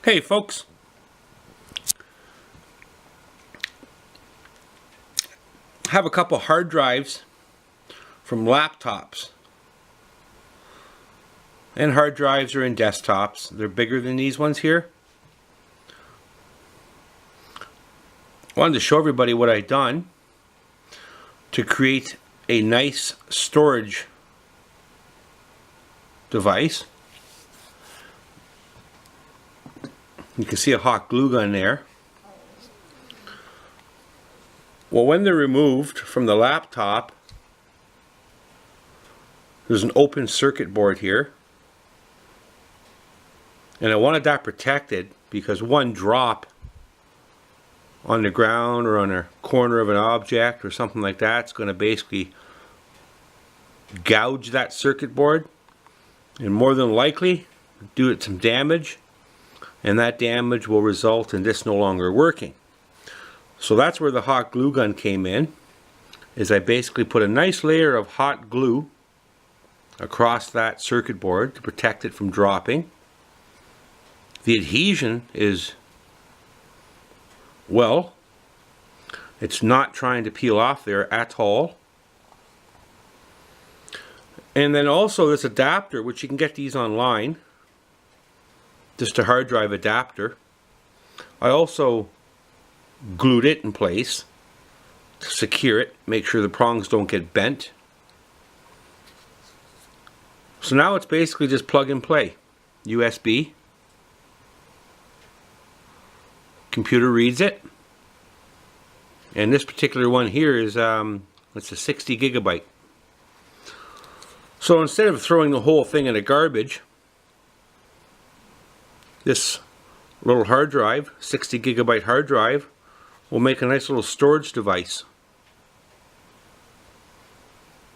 Hey folks, I have a couple hard drives from laptops, and hard drives are in desktops. They're bigger than these ones here. I wanted to show everybody what I've done to create a nice storage device. You can see a hot glue gun there. Well, when they're removed from the laptop, there's an open circuit board here. And I wanted that protected because one drop on the ground or on a corner of an object or something like that, it's going to basically gouge that circuit board and more than likely do it some damage, and that damage will result in this no longer working. So that's where the hot glue gun came in, is I basically put a nice layer of hot glue across that circuit board to protect it from dropping. The adhesion is, well, it's not trying to peel off there at all. And then also this adapter, which you can get these online, just a hard drive adapter. I also glued it in place to secure it, make sure the prongs don't get bent. So now it's basically just plug and play. USB. Computer reads it. And this particular one here is it's a 60 gigabyte. So instead of throwing the whole thing in the garbage, this little hard drive, 60 gigabyte hard drive, will make a nice little storage device.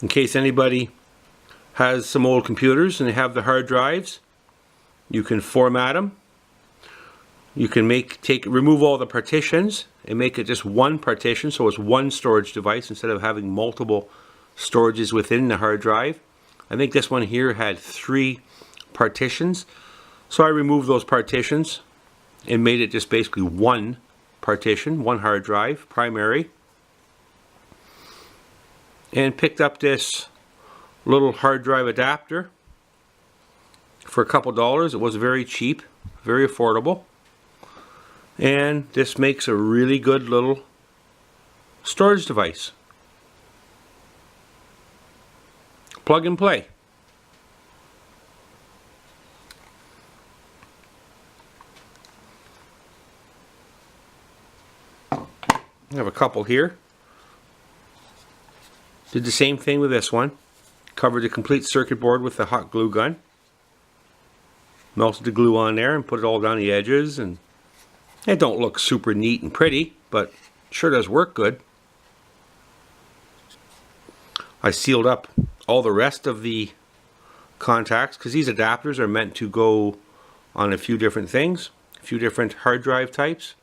In case anybody has some old computers and they have the hard drives, you can format them. You can remove all the partitions and make it just one partition, so it's one storage device instead of having multiple storages within the hard drive. I think this one here had 3 partitions, so I removed those partitions and made it just basically one partition, one hard drive, primary, and picked up this little hard drive adapter for a couple dollars. It was very cheap, very affordable, and this makes a really good little storage device. Plug and play. I have a couple here. Did the same thing with this one. Covered the complete circuit board with the hot glue gun. Melted the glue on there and put it all down the edges, and it don't look super neat and pretty, but sure does work good. I sealed up all the rest of the contacts because these adapters are meant to go on a few different things, a few different hard drive types.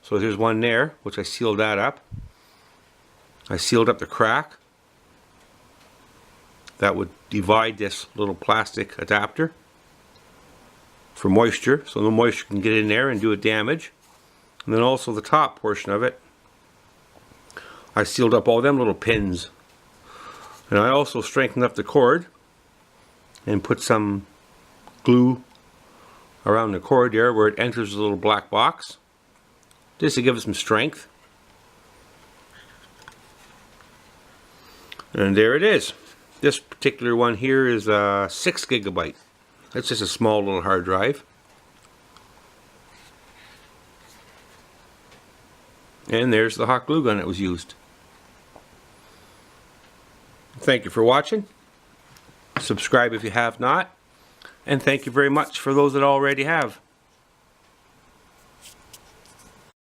So there's one there, which I sealed that up. I sealed up the crack that would divide this little plastic adapter for moisture, so no moisture can get in there and do it damage. And then also the top portion of it, I sealed up all them little pins. And I also strengthened up the cord and put some glue around the cord there where it enters the little black box, just to give it some strength. And there it is. This particular one here is 6 gigabyte. That's just a small little hard drive. And there's the hot glue gun that was used. Thank you for watching. Subscribe if you have not. And thank you very much for those that already have.